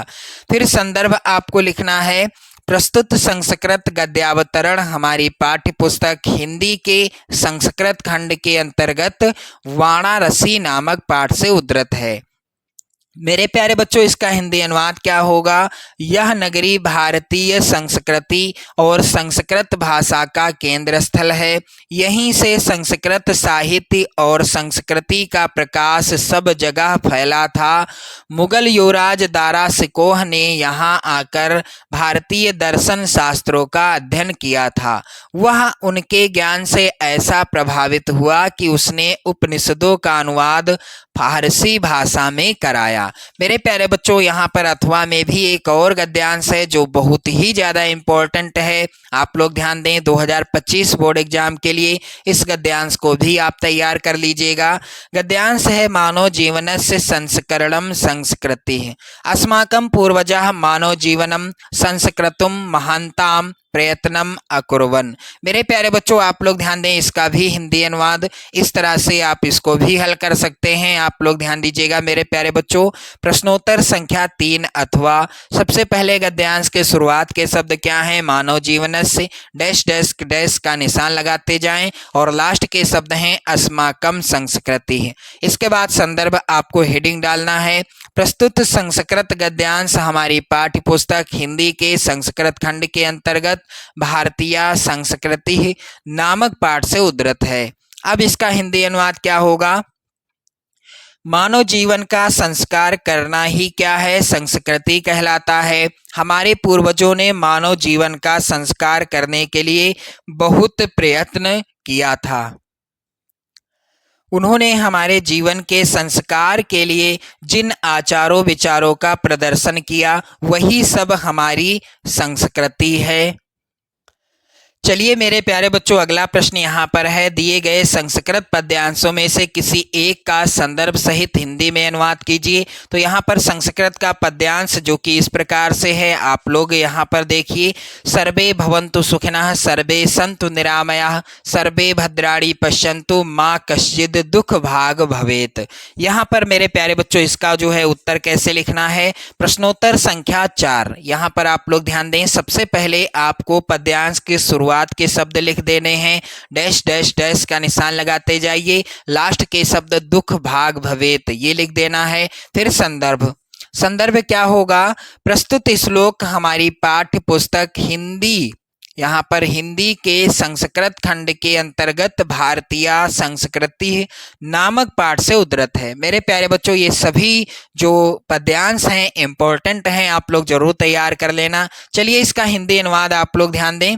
फिर संदर्भ आपको लिखना है, प्रस्तुत संस्कृत गद्यावतरण हमारी पाठ्य पुस्तक हिंदी के संस्कृत खंड के अंतर्गत वाराणसी नामक पाठ से उद्धृत है। मेरे प्यारे बच्चों, इसका हिंदी अनुवाद क्या होगा। यह नगरी भारतीय संस्कृति और संस्कृत भाषा का केंद्र स्थल है। यहीं से संस्कृत साहित्य और संस्कृति का प्रकाश सब जगह फैला था। मुगल युवराज दारा सिकोह ने यहाँ आकर भारतीय दर्शन शास्त्रों का अध्ययन किया था। वह उनके ज्ञान से ऐसा प्रभावित हुआ कि उसने उपनिषदों का अनुवाद फारसी भाषा में कराया। मेरे प्यारे बच्चों, यहाँ पर अथवा में भी एक और गद्यांश है जो बहुत ही ज़्यादा इम्पोर्टेंट है। आप लोग ध्यान दें, 2025 बोर्ड एग्जाम के लिए इस गद्यांश को भी आप तैयार कर लीजिएगा। गद्यांश है, मानव जीवनस्य संस्करणम संस्कृति अस्माकं पूर्वजः मानव जीवनम संस्कृतुम महानताम प्रयत्नम अकुर्वन्। मेरे प्यारे बच्चों, आप लोग ध्यान दें, इसका भी हिंदी अनुवाद इस तरह से आप इसको भी हल कर सकते हैं। आप लोग ध्यान दीजिएगा मेरे प्यारे बच्चों, प्रश्नोत्तर संख्या 3 अथवा सबसे पहले गद्यांश के शुरुआत के शब्द क्या हैं, मानव जीवन से डैश डैश डैश का निशान लगाते जाएं, और लास्ट के शब्द हैं अस्माकम संस्कृति। इसके बाद संदर्भ आपको हेडिंग डालना है, प्रस्तुत संस्कृत गद्यांश हमारी पाठ्य पुस्तक हिंदी के संस्कृत खंड के अंतर्गत भारतीय संस्कृति नामक पाठ से उद्धृत है। अब इसका हिंदी अनुवाद क्या होगा। मानव जीवन का संस्कार करना ही क्या है, संस्कृति कहलाता है। हमारे पूर्वजों ने मानव जीवन का संस्कार करने के लिए बहुत प्रयत्न किया था। उन्होंने हमारे जीवन के संस्कार के लिए जिन आचारों विचारों का प्रदर्शन किया वही सब हमारी संस्कृति है। चलिए मेरे प्यारे बच्चों, अगला प्रश्न यहाँ पर है, दिए गए संस्कृत पद्यांशों में से किसी एक का संदर्भ सहित हिंदी में अनुवाद कीजिए। तो यहाँ पर संस्कृत का पद्यांश जो कि इस प्रकार से है, आप लोग यहाँ पर देखिए, सर्वे भवन्तु सुखिनः सर्वे सन्तु निरामयाः सर्वे भद्राणि पश्यन्तु माँ कश्चित् दुख भाग भवेत्। यहाँ पर मेरे प्यारे बच्चों इसका जो है उत्तर कैसे लिखना है, प्रश्नोत्तर संख्या 4। यहाँ पर आप लोग ध्यान दें, सबसे पहले आपको पद्यांश के शुरुआत के शब्द लिख देने हैं, डैश डैश डैश का निशान लगाते जाइए, लास्ट के शब्द दुख भाग भवेत ये लिख देना है। फिर संदर्भ क्या होगा, प्रस्तुत श्लोक हमारी पाठ्य पुस्तक हिंदी, यहाँ पर हिंदी के संस्कृत खंड के अंतर्गत भारतीय संस्कृति नामक पाठ से उद्धृत है। मेरे प्यारे बच्चों, ये सभी जो पद्यांश हैं इंपॉर्टेंट हैं, आप लोग जरूर तैयार कर लेना। चलिए इसका हिंदी अनुवाद आप लोग ध्यान दें,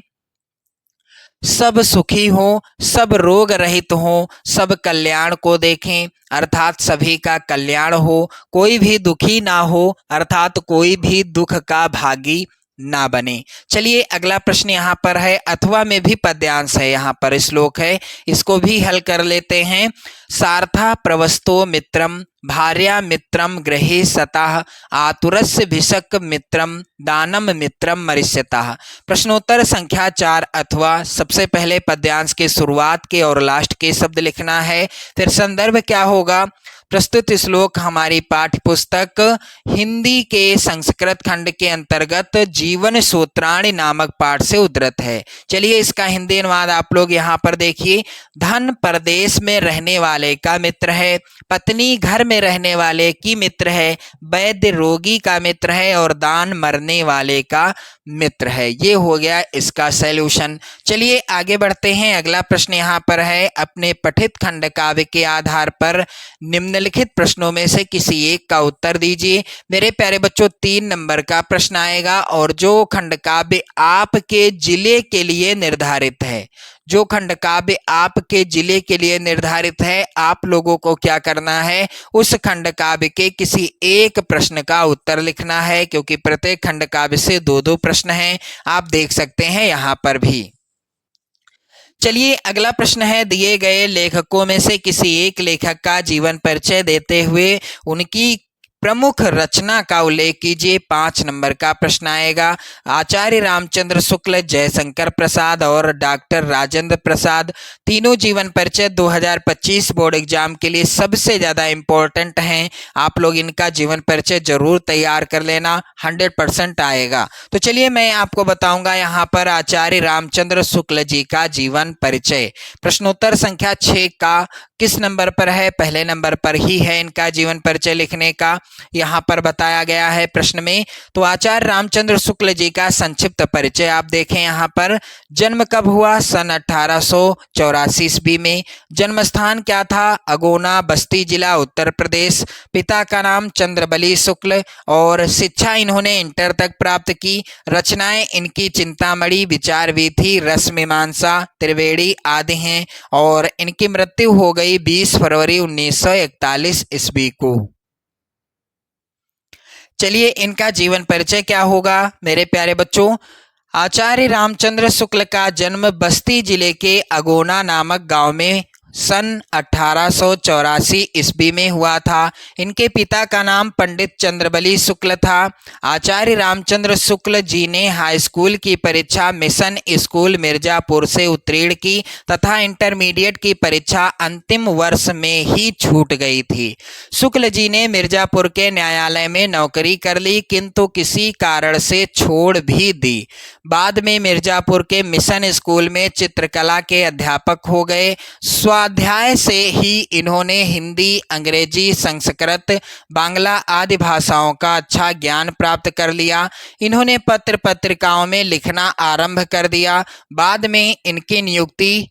सब सुखी हो, सब रोग रहित हो, सब कल्याण को देखें, अर्थात सभी का कल्याण हो, कोई भी दुखी ना हो, अर्थात कोई भी दुख का भागी ना बने। चलिए अगला प्रश्न यहाँ पर है, अथवा में भी पद्यांश है, यहाँ पर श्लोक है, इसको भी हल कर लेते हैं। सार्था प्रवस्तो मित्रम भार्या मित्रम गृहे सतः आतुरस्य भिषक मित्रम दानम मित्रम मरिष्यतः। प्रश्नोत्तर संख्या 4 अथवा। सबसे पहले पद्यांश के शुरुआत के और लास्ट के शब्द लिखना है। फिर संदर्भ क्या होगा? प्रस्तुत श्लोक हमारी पाठ्य पुस्तक हिंदी के संस्कृत खंड के अंतर्गत जीवन सूत्राणि नामक पाठ से उद्धृत है। चलिए इसका हिंदी अनुवाद आप लोग यहाँ पर देखिए। धन परदेश में रहने वाले का मित्र है, पत्नी घर में रहने वाले की मित्र है, वैद्य रोगी का मित्र है और दान मरने वाले का मित्र है। ये हो गया इसका सैल्यूशन। चलिए आगे बढ़ते हैं। अगला प्रश्न यहाँ पर है, अपने पठित खंड काव्य के आधार पर निम्नलिखित प्रश्नों में से किसी एक का उत्तर दीजिए। मेरे प्यारे बच्चों 3 नंबर का प्रश्न आएगा और जो खंड काव्य आपके जिले के लिए निर्धारित है, जो खंड काव्य आपके जिले के लिए निर्धारित है, आप लोगों को क्या करना है? उस खंड काव्य के किसी एक प्रश्न का उत्तर लिखना है, क्योंकि प्रत्येक खंड काव्य से 2-2 प्रश्न हैं। आप देख सकते हैं यहाँ पर भी। चलिए अगला प्रश्न है, दिए गए लेखकों में से किसी एक लेखक का जीवन परिचय देते हुए उनकी प्रमुख रचना का उल्लेख कीजिए। 5 नंबर का प्रश्न आएगा। आचार्य रामचंद्र शुक्ल, जयशंकर प्रसाद और डॉक्टर राजेंद्र प्रसाद, तीनों जीवन परिचय 2025 बोर्ड एग्जाम के लिए सबसे ज़्यादा इम्पोर्टेंट हैं। आप लोग इनका जीवन परिचय जरूर तैयार कर लेना, 100% आएगा। तो चलिए मैं आपको बताऊंगा यहाँ पर आचार्य रामचंद्र शुक्ल जी का जीवन परिचय। प्रश्नोत्तर संख्या 6 का किस नंबर पर है? पहले नंबर पर ही है इनका जीवन परिचय लिखने का। यहाँ पर बताया गया है प्रश्न में। तो आचार्य रामचंद्र शुक्ल जी का संक्षिप्त परिचय आप देखें यहाँ पर। जन्म कब हुआ? सन 1884 ईस्वी में। जन्म स्थान क्या था? अगोना, बस्ती जिला, उत्तर प्रदेश। पिता का नाम चंद्रबली शुक्ल और शिक्षा इन्होंने इंटर तक प्राप्त की। रचनाएं इनकी चिंतामणि, विचार वीथी, रसमीमांसा, त्रिवेणी आदि हैं और इनकी मृत्यु हो गई 20 फरवरी 1941 ईस्वी को। चलिए इनका जीवन परिचय क्या होगा मेरे प्यारे बच्चों? आचार्य रामचंद्र शुक्ल का जन्म बस्ती जिले के अगोना नामक गांव में सन 1884 ईस्वी में हुआ था। इनके पिता का नाम पंडित चंद्रबली शुक्ल था। आचार्य रामचंद्र शुक्ल जी ने हाई स्कूल की परीक्षा मिशन स्कूल मिर्जापुर से उत्तीर्ण की तथा इंटरमीडिएट की परीक्षा अंतिम वर्ष में ही छूट गई थी। शुक्ल जी ने मिर्जापुर के न्यायालय में नौकरी कर ली, किंतु किसी कारण से छोड़ भी दी। बाद में मिर्जापुर के मिशन स्कूल में चित्रकला के अध्यापक हो गए। स्वाध्याय से ही इन्होंने हिंदी, अंग्रेजी, संस्कृत, बांग्ला आदि भाषाओं का अच्छा ज्ञान प्राप्त कर लिया। इन्होंने पत्र पत्रिकाओं में लिखना आरंभ कर दिया। बाद में इनकी नियुक्ति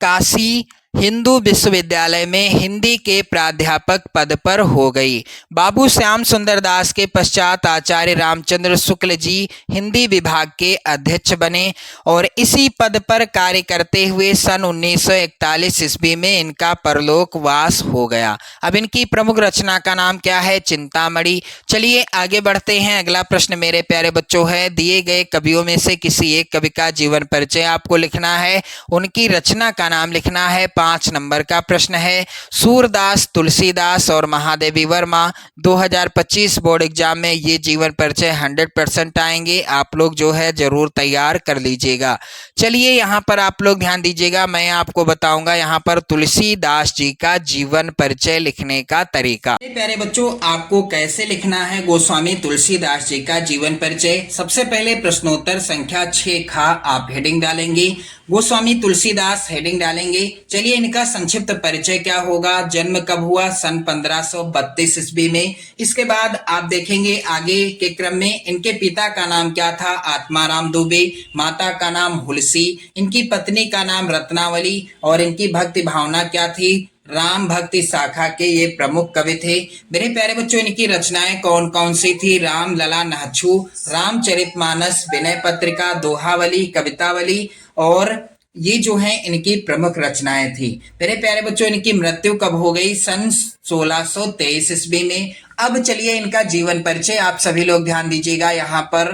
काशी हिंदू विश्वविद्यालय में हिंदी के प्राध्यापक पद पर हो गई। बाबू श्याम सुंदर दास के पश्चात आचार्य रामचंद्र शुक्ल जी हिंदी विभाग के अध्यक्ष बने और इसी पद पर कार्य करते हुए सन 1941 ईस्वी में इनका परलोकवास हो गया। अब इनकी प्रमुख रचना का नाम क्या है? चिंतामणि। चलिए आगे बढ़ते हैं। अगला प्रश्न मेरे प्यारे बच्चों है, दिए गए कवियों में से किसी एक कवि का जीवन परिचय आपको लिखना है, उनकी रचना का नाम लिखना है। 5 नंबर का प्रश्न है। सूरदास, तुलसीदास और महादेवी वर्मा 2025 बोर्ड एग्जाम में ये जीवन परिचय 100% आएंगे। आप लोग जो है जरूर तैयार कर लीजिएगा। चलिए यहाँ पर आप लोग ध्यान दीजिएगा, मैं आपको बताऊंगा यहाँ पर तुलसीदास जी का जीवन परिचय लिखने का तरीका। प्यारे बच्चों, आपको कैसे लिखना है गोस्वामी तुलसीदास जी का जीवन परिचय? सबसे पहले प्रश्नोत्तर संख्या 6 का आप हेडिंग डालेंगे, गोस्वामी तुलसीदास हेडिंग डालेंगे। चलिए इनका संक्षिप्त परिचय क्या होगा? जन्म कब हुआ? सन 1532 ईस्वी में। इसके बाद आप देखेंगे आगे के क्रम में इनके पिता का नाम क्या था? आत्माराम दुबे। माता का नाम हुलसी। इनकी पत्नी का नाम रत्नावली और इनकी भक्ति भावना क्या थी? राम भक्ति शाखा के ये प्रमुख कवि थे। मेरे प्यारे बच्चों, इनकी रचनाएं कौन कौन सी थी? राम लला नहछू, रामचरितमानस, विनय पत्रिका, दोहावली, कवितावली और ये जो है इनकी प्रमुख रचनाएं थी। मेरे प्यारे बच्चों, इनकी मृत्यु कब हो गई? सन 1623 ईस्वी में। अब चलिए इनका जीवन परिचय आप सभी लोग ध्यान दीजिएगा। यहाँ पर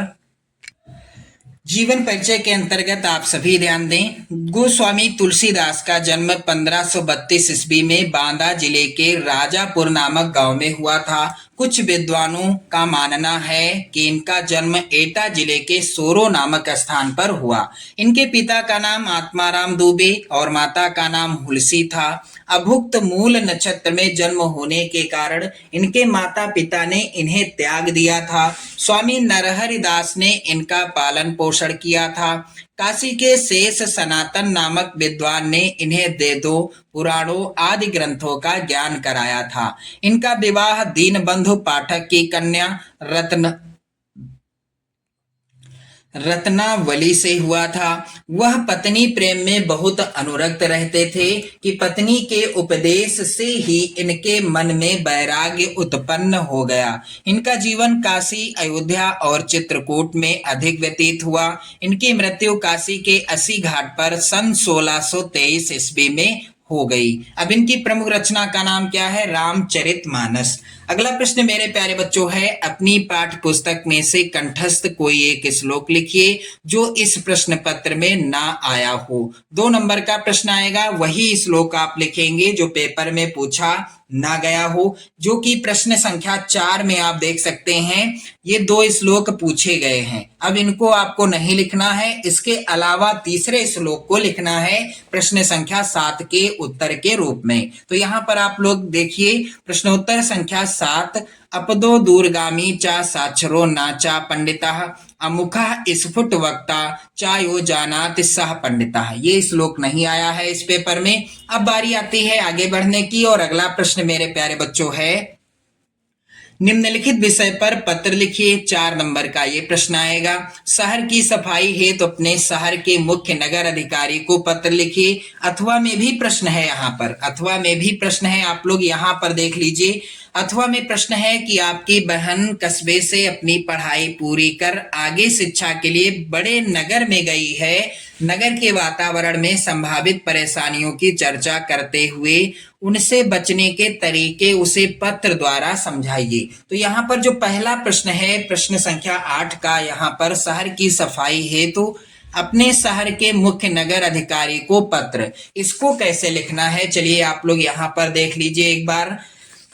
जीवन परिचय के अंतर्गत आप सभी ध्यान दें। गोस्वामी तुलसीदास का जन्म 1532 ईस्वी में बांदा जिले के राजापुर नामक गांव में हुआ था। कुछ विद्वानों का मानना है कि इनका जन्म एटा जिले के सोरो नामक स्थान पर हुआ। इनके पिता का नाम आत्माराम दुबे और माता का नाम हुलसी था। अभुक्त मूल नक्षत्र में जन्म होने के कारण इनके माता पिता ने इन्हें त्याग दिया था। स्वामी नरहरि दास ने इनका पालन पोषण किया था। काशी के शेष सनातन नामक विद्वान ने इन्हें वेदों, पुराणों आदि ग्रंथों का ज्ञान कराया था। इनका विवाह दीनबंधु पाठक की कन्या रत्नावली से हुआ था। वह पत्नी प्रेम में बहुत अनुरक्त रहते थे कि पत्नी के उपदेश से ही इनके मन में वैराग्य उत्पन्न हो गया। इनका जीवन काशी, अयोध्या और चित्रकूट में अधिक व्यतीत हुआ। इनकी मृत्यु काशी के 80 घाट पर सन 1623 ईस्वी में हो गई। अब इनकी प्रमुख रचना का नाम क्या है? रामचरितमानस। अगला प्रश्न मेरे प्यारे बच्चों है, अपनी पाठ्य पुस्तक में से कंठस्थ कोई एक श्लोक लिखिए जो इस प्रश्न पत्र में ना आया हो। 2 नंबर का प्रश्न आएगा, वही श्लोक आप लिखेंगे जो पेपर में पूछा ना गया हो, जो कि प्रश्न संख्या 4 में आप देख सकते हैं। ये 2 श्लोक पूछे गए हैं। अब इनको आपको नहीं लिखना है, इसके अलावा तीसरे श्लोक को लिखना है प्रश्न संख्या 7 के उत्तर के रूप में। तो यहाँ पर आप लोग देखिए प्रश्नोत्तर संख्या 7, अपदो दूरगामी चा साक्षरो नाचा पंडितः अमुखः स्फुट वक्ता चा यो जानाति सह पंडितः। ये श्लोक नहीं आया है इस पेपर में। अब बारी आती है आगे बढ़ने की और अगला प्रश्न मेरे प्यारे बच्चों है, निम्नलिखित विषय पर पत्र लिखिए। 4 नंबर का ये प्रश्न आएगा। शहर की सफाई हेतु तो अपने शहर के मुख्य नगर अधिकारी को पत्र लिखिए। अथवा में भी प्रश्न है, यहाँ पर अथवा में भी प्रश्न है, आप लोग यहाँ पर देख लीजिए। अथवा में प्रश्न है कि आपकी बहन कस्बे से अपनी पढ़ाई पूरी कर आगे शिक्षा के लिए बड़े नगर में गई है। नगर के वातावरण में संभावित परेशानियों की चर्चा करते हुए उनसे बचने के तरीके उसे पत्र द्वारा समझाइए। तो यहाँ पर जो पहला प्रश्न है, प्रश्न संख्या 8 का, यहाँ पर शहर की सफाई हेतु अपने शहर के मुख्य नगर अधिकारी को पत्र, इसको कैसे लिखना है चलिए आप लोग यहाँ पर देख लीजिए एक बार।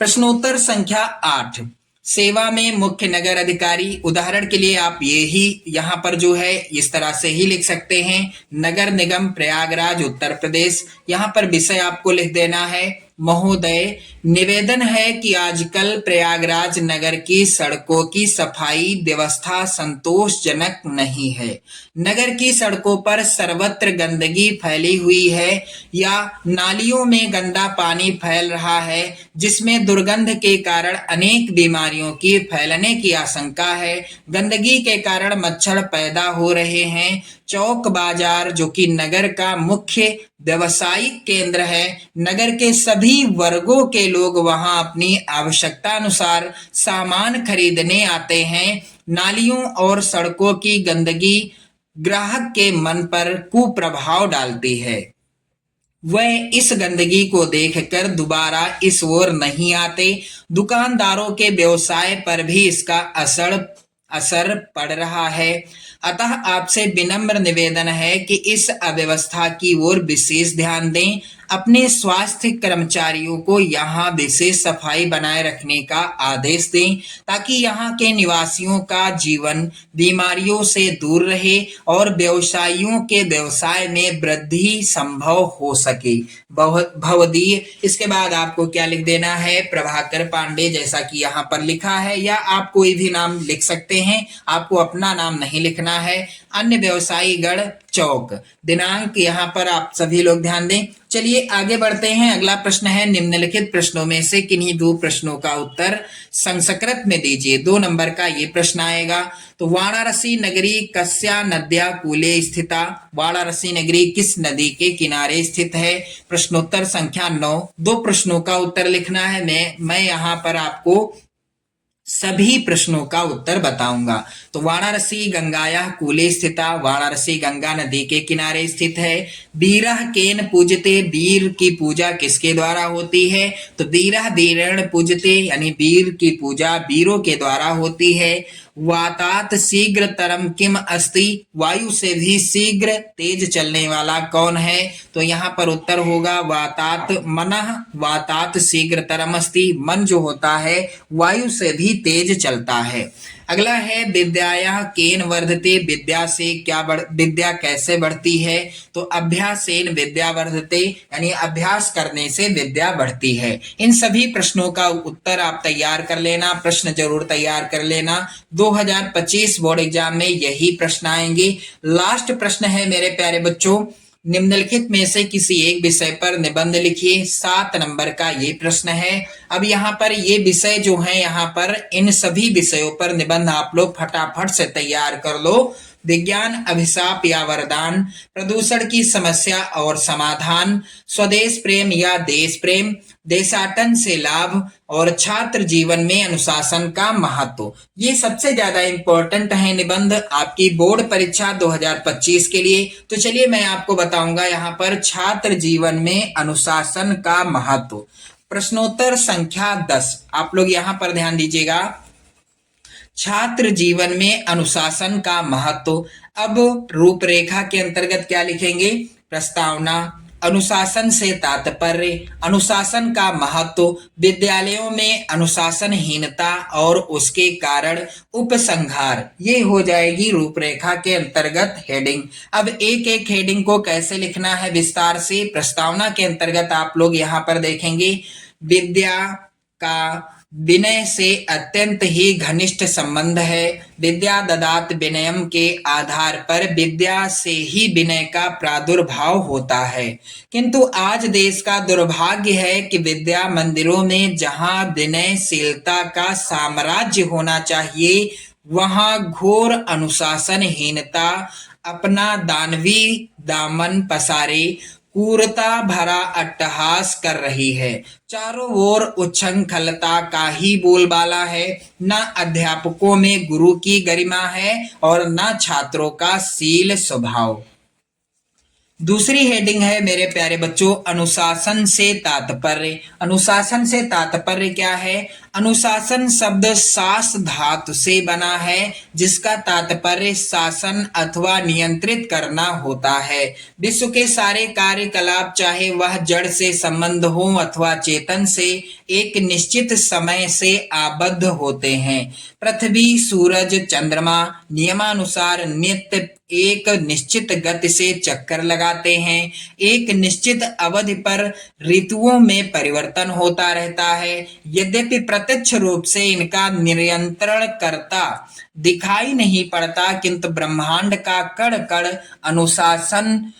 प्रश्नोत्तर संख्या 8, सेवा में मुख्य नगर अधिकारी, उदाहरण के लिए आप ये ही यहाँ पर जो है इस तरह से ही लिख सकते हैं, नगर निगम प्रयागराज उत्तर प्रदेश। यहाँ पर विषय आपको लिख देना है, महोदय निवेदन है कि आजकल प्रयागराज नगर की सड़कों की सफाई व्यवस्था संतोषजनक नहीं है। नगर की सड़कों पर सर्वत्र गंदगी फैली हुई है या नालियों में गंदा पानी फैल रहा है, जिसमें दुर्गंध के कारण अनेक बीमारियों की फैलने की आशंका है। गंदगी के कारण मच्छर पैदा हो रहे हैं। चौक बाजार जो कि नगर का मुख्य व्यवसायिक केंद्र है, नगर के सभी वर्गों के लोग वहां अपनी आवश्यकता अनुसार सामान खरीदने आते हैं। नालियों और सड़कों की गंदगी ग्राहक के मन पर कुप्रभाव डालती है। वह इस गंदगी को देखकर दोबारा इस ओर नहीं आते। दुकानदारों के व्यवसाय पर भी इसका असर पड़ रहा है। अतः आपसे विनम्र निवेदन है कि इस अव्यवस्था की ओर विशेष ध्यान दें। अपने स्वास्थ्य कर्मचारियों को यहाँ विशेष सफाई बनाए रखने का आदेश दें ताकि यहाँ के निवासियों का जीवन बीमारियों से दूर रहे और व्यवसायियों के व्यवसाय में वृद्धि संभव हो सके। भवदीय, इसके बाद आपको क्या लिख देना है? प्रभाकर पांडे, जैसा कि यहाँ पर लिखा है, या आप कोई भी नाम लिख सकते हैं, आपको अपना नाम नहीं लिखना है। अन्य व्यवसायी गण चौक। दिनांक यहाँ पर आप सभी लोग ध्यान दें। चलिए आगे बढ़ते हैं। अगला प्रश्न है, निम्नलिखित प्रश्नों में से किन्हीं 2 प्रश्नों का उत्तर संस्कृत में दीजिए। 2 नंबर का ये प्रश्न आएगा। तो वाराणसी नगरी कस्या नद्या कूले स्थिता, वाराणसी नगरी किस नदी के किनारे स्थित है? प्रश्नोत्तर संख्या 9, 2 प्रश्नों का उत्तर लिखना है। मैं यहाँ पर आपको सभी प्रश्नों का उत्तर बताऊंगा। तो वाराणसी गंगायाः कूले स्थिता, वाराणसी गंगा नदी के किनारे स्थित है। बीरः केन पूजते, बीर की पूजा किसके द्वारा होती है? तो बीरः बीरेण पूजते, यानी बीर की पूजा बीरों के द्वारा होती है। वातात शीघ्रतरम किम अस्ति, वायु से भी शीघ्र तेज चलने वाला कौन है? तो यहाँ पर उत्तर होगा वातात मनः, वातात शीघ्रतरम अस्ति, मन जो होता है वायु से भी तेज चलता है। अगला है विद्यायाः केन वर्धते, विद्या से विद्या कैसे बढ़ती है? तो अभ्यासेन विद्या वर्धते, यानी अभ्यास करने से विद्या बढ़ती है। इन सभी प्रश्नों का उत्तर आप तैयार कर लेना, प्रश्न जरूर तैयार कर लेना। 2025 बोर्ड एग्जाम में यही प्रश्न आएंगे। लास्ट प्रश्न है मेरे प्यारे बच्चों, निम्नलिखित में से किसी एक विषय पर निबंध लिखिए। 7 नंबर का ये प्रश्न है। अब यहाँ पर ये विषय जो है, यहाँ पर इन सभी विषयों पर निबंध आप लोग फटाफट से तैयार कर लो। विज्ञान अभिशाप या वरदान, प्रदूषण की समस्या और समाधान, स्वदेश प्रेम या देश प्रेम, देशाटन से लाभ और छात्र जीवन में अनुशासन का महत्व। ये सबसे ज्यादा इंपॉर्टेंट है निबंध आपकी बोर्ड परीक्षा 2025 के लिए। तो चलिए मैं आपको बताऊंगा यहाँ पर छात्र जीवन में अनुशासन का महत्व। प्रश्नोत्तर संख्या 10, आप लोग यहाँ पर ध्यान दीजिएगा। छात्र जीवन में अनुशासन का महत्व। अब रूपरेखा के अंतर्गत क्या लिखेंगे? प्रस्तावना, अनुशासन से तात्पर्य, अनुशासन का महत्व, विद्यालयों में अनुशासनहीनता और उसके कारण उपसंहार, ये हो जाएगी रूपरेखा के अंतर्गत हेडिंग। अब एक एक हेडिंग को कैसे लिखना है विस्तार से, प्रस्तावना के अंतर्गत आप लोग यहाँ पर देखेंगे। विद्या का विनय से अत्यंत ही घनिष्ठ संबंध है। विद्या ददात विनयम के आधार पर विद्या से ही विनय का प्रादुर्भाव होता है। किंतु आज देश का दुर्भाग्य है कि विद्या मंदिरों में जहां विनयशीलता का साम्राज्य होना चाहिए, वहां घोर अनुशासनहीनता अपना दानवी दामन पसारे क्रूरता भरा अट्टहास कर रही है। चारों ओर उच्छृंखलता का ही बोलबाला है। न अध्यापकों में गुरु की गरिमा है और न छात्रों का शील स्वभाव। दूसरी हेडिंग है मेरे प्यारे बच्चों, अनुशासन से तात्पर्य। अनुशासन से तात्पर्य क्या है? अनुशासन शब्द शास धातु से बना है, जिसका तात्पर्य शासन अथवा नियंत्रित करना होता है। विश्व के सारे कार्यकलाप, चाहे वह जड़ से संबंध हो अथवा चेतन से, एक निश्चित समय से आबद्ध होते हैं। पृथ्वी, सूरज, चंद्रमा नियमानुसार नित्य एक निश्चित गति से चक्कर लगाते हैं। एक निश्चित अवधि पर ऋतुओं में परिवर्तन होता रहता है। यद्यपि प्रत्यक्ष रूप से इनका नियंत्रण करता दिखाई नहीं पड़ता, किंतु ब्रह्मांड का कण कण अनुशासन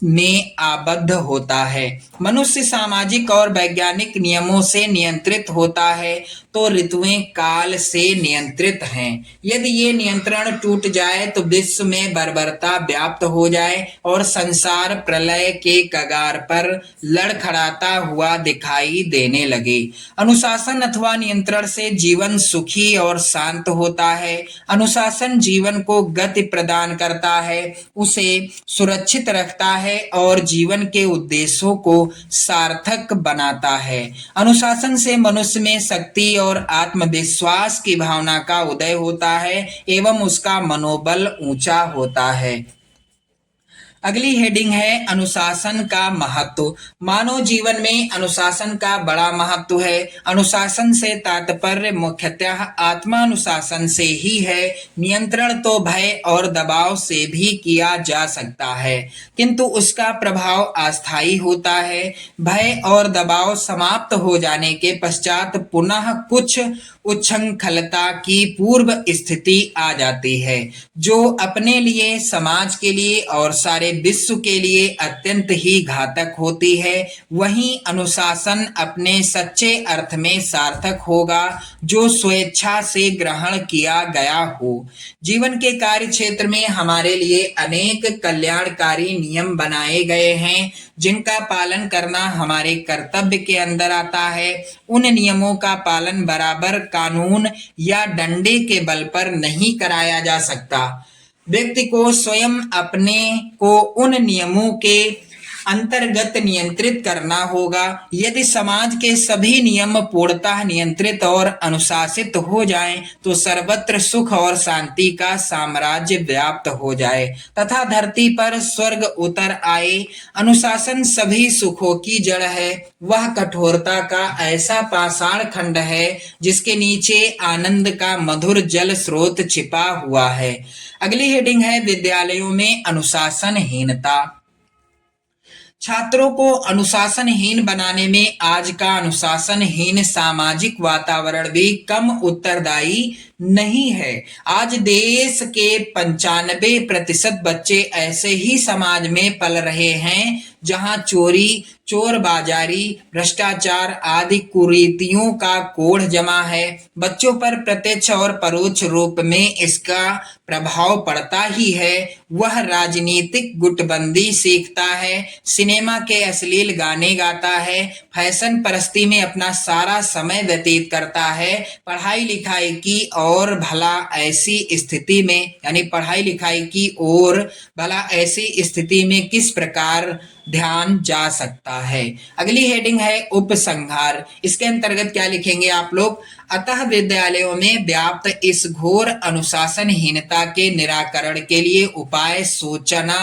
में आबद्ध होता है। मनुष्य सामाजिक और वैज्ञानिक नियमों से नियंत्रित होता है, तो ऋतुएं काल से नियंत्रित हैं। यदि ये नियंत्रण टूट जाए तो विश्व में बर्बरता व्याप्त हो जाए और संसार प्रलय के कगार पर लड़खड़ाता हुआ दिखाई देने लगे। अनुशासन अथवा नियंत्रण से जीवन सुखी और शांत होता है। अनुशासन जीवन को गति प्रदान करता है, उसे सुरक्षित रखता है और जीवन के उद्देश्यों को सार्थक बनाता है। अनुशासन से मनुष्य में शक्ति और आत्मविश्वास की भावना का उदय होता है एवं उसका मनोबल ऊंचा होता है। अगली हेडिंग है अनुशासन का महत्व। मानव जीवन में अनुशासन का बड़ा महत्व है। अनुशासन से तात्पर्य मुख्यतः आत्मानुशासन से ही है। नियंत्रण तो भय और दबाव से भी किया जा सकता है, किंतु उसका प्रभाव अस्थायी होता है। भय और दबाव समाप्त हो जाने के पश्चात पुनः कुछ उच्छृंखलता की पूर्व स्थिति आ जाती है, जो अपने लिए, समाज के लिए और सारे विश्व के लिए अत्यंत ही घातक होती है। वहीं अनुशासन अपने सच्चे अर्थ में सार्थक होगा, जो स्वेच्छा से ग्रहण किया गया हो। जीवन के कार्य क्षेत्र में हमारे लिए अनेक कल्याणकारी नियम बनाए गए हैं, जिनका पालन करना हमारे कर्तव्य के अंदर आता है। उन नियमों का पालन बराबर कानून या डंडे के बल पर नहीं कराया जा सकता। व्यक्ति को स्वयं अपने को उन नियमों के अंतर्गत नियंत्रित करना होगा। यदि समाज के सभी नियम पूर्णतः नियंत्रित और अनुशासित हो जाएं, तो सर्वत्र सुख और शांति का साम्राज्य व्याप्त हो जाए तथा धरती पर स्वर्ग उतर आए। अनुशासन सभी सुखों की जड़ है। वह कठोरता का ऐसा पाषाण खंड है जिसके नीचे आनंद का मधुर जल स्रोत छिपा हुआ है। अगली हेडिंग है विद्यालयों में अनुशासनहीनता। छात्रों को अनुशासनहीन बनाने में आज का अनुशासनहीन सामाजिक वातावरण भी कम उत्तरदायी नहीं है। आज देश के 95% बच्चे ऐसे ही समाज में पल रहे हैं जहां चोरी, चोरबाजारी, भ्रष्टाचार आदि कुरीतियों का कोढ़ जमा है। बच्चों पर प्रत्यक्ष और परोक्ष रूप में इसका प्रभाव पड़ता ही है। वह राजनीतिक गुटबंदी सीखता है, सिनेमा के अश्लील गाने गाता है, फैशन परस्ती में अपना सारा समय व्यतीत करता है। पढ़ाई लिखाई की और भला ऐसी स्थिति में पढ़ाई लिखाई की ओर भला ऐसी स्थिति में किस प्रकार ध्यान जा सकता है। अगली हेडिंग है उपसंहार। इसके अंतर्गत क्या लिखेंगे आप लोग? अतः विद्यालयों में व्याप्त इस घोर अनुशासनहीनता के निराकरण के लिए उपाय सोचना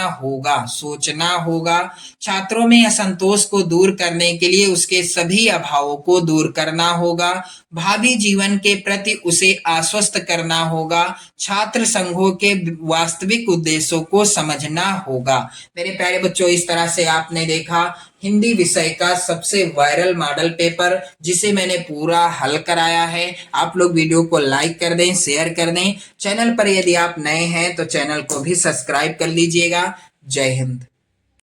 होगा। छात्रों में असंतोष को दूर करने के लिए उसके सभी अभावों को दूर करना होगा। भावी जीवन के प्रति उसे आश्वस्त करना होगा। छात्र संघों के वास्तविक उद्देश्यों को समझना होगा। मेरे प्यारे बच्चों, इस तरह से आपने देखा हिंदी विषय का सबसे वायरल मॉडल पेपर, जिसे मैंने पूरा हल कराया है। आप लोग वीडियो को लाइक कर दें, शेयर कर दें। चैनल पर यदि आप नए हैं तो चैनल को भी सब्सक्राइब कर लीजिएगा। जय हिंद।